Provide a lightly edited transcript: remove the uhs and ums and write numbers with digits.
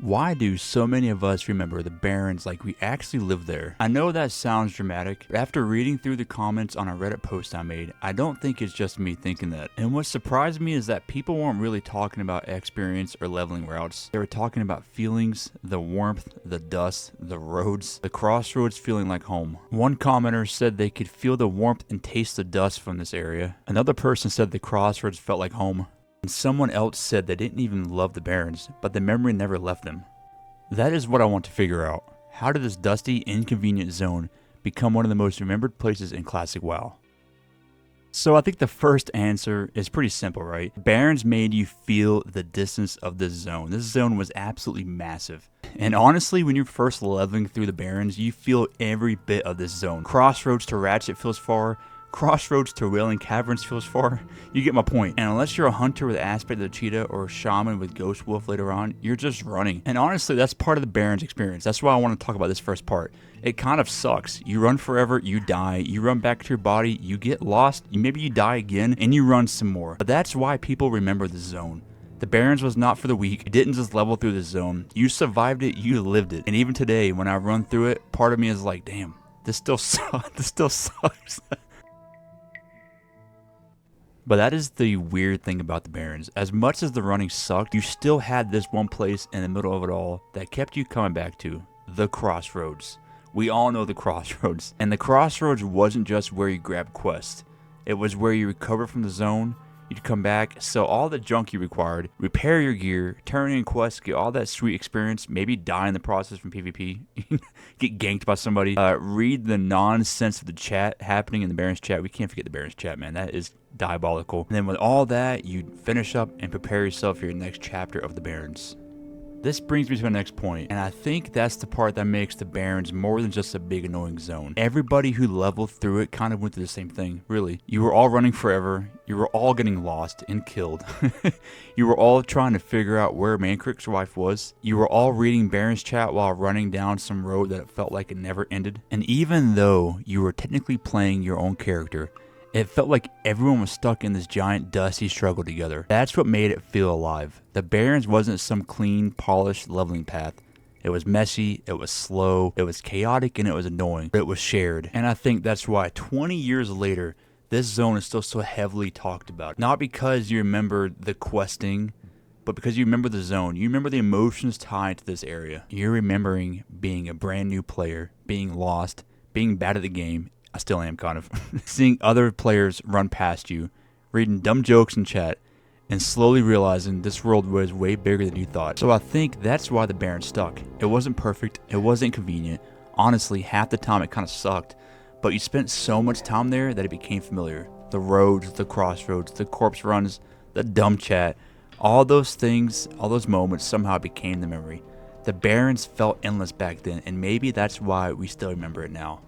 Why do so many of us remember the Barrens like we actually lived there? I know that sounds dramatic, but after reading through the comments on a Reddit post I made, I don't think it's just me thinking that. And what surprised me is that people weren't really talking about experience or leveling routes. They were talking about feelings, the warmth, the dust, the roads, the crossroads feeling like home. One commenter said they could feel the warmth and taste the dust from this area. Another person said the crossroads felt like home. And someone else said they didn't even love the Barrens, but the memory never left them. That is what I want to figure out. How did this dusty, inconvenient zone become one of the most remembered places in classic WoW? So I think the first answer is pretty simple, right? Barrens made you feel the distance of this zone. This zone was absolutely massive. And honestly, when you're first leveling through the Barrens, you feel every bit of this zone. Crossroads to Ratchet feels far. Crossroads to Wailing Caverns feels far. You get my point. And unless you're a hunter with Aspect of the Cheetah or a shaman with Ghost Wolf later on, you're just running. And honestly, that's part of the Barrens experience. That's why I want to talk about this first part. It kind of sucks. You run forever, you die, you run back to your body, you get lost, maybe you die again, and you run some more. But that's why people remember this zone. The Barrens was not for the weak. You didn't just level through this zone. You survived it, you lived it. And even today, when I run through it, part of me is like, damn, this still sucks. This still sucks. But that is the weird thing about the Barrens. As much as the running sucked, you still had this one place in the middle of it all that kept you coming back to, the Crossroads. We all know the Crossroads. And the Crossroads wasn't just where you grabbed quests. It was where you recovered from the zone, you'd come back, sell all the junk you required, repair your gear, turn in quests, get all that sweet experience, maybe die in the process from PvP, get ganked by somebody, read the nonsense of the chat happening in the Barrens chat. We can't forget the Barrens chat, man. That is diabolical. And then with all that, you'd finish up and prepare yourself for your next chapter of the Barrens. This brings me to my next point, and I think that's the part that makes the Barrens more than just a big annoying zone. Everybody who leveled through it kind of went through the same thing, really. You were all running forever, you were all getting lost and killed. You were all trying to figure out where Mankrik's wife was. You were all reading Barrens chat while running down some road that felt like it never ended. And even though you were technically playing your own character, it felt like everyone was stuck in this giant dusty struggle together. That's what made it feel alive. The Barrens wasn't some clean, polished leveling path. It was messy, it was slow, it was chaotic, and it was annoying. But it was shared. And I think that's why 20 years later, this zone is still so heavily talked about. Not because you remember the questing, but because you remember the zone. You remember the emotions tied to this area. You're remembering being a brand new player, being lost, being bad at the game. I still am, kind of. Seeing other players run past you, reading dumb jokes in chat, and slowly realizing this world was way bigger than you thought. So I think that's why the Barrens stuck. It wasn't perfect, it wasn't convenient. Honestly, half the time it kind of sucked, but you spent so much time there that it became familiar. The roads, the crossroads, the corpse runs, the dumb chat, all those things, all those moments somehow became the memory. The Barrens felt endless back then, and maybe that's why we still remember it now.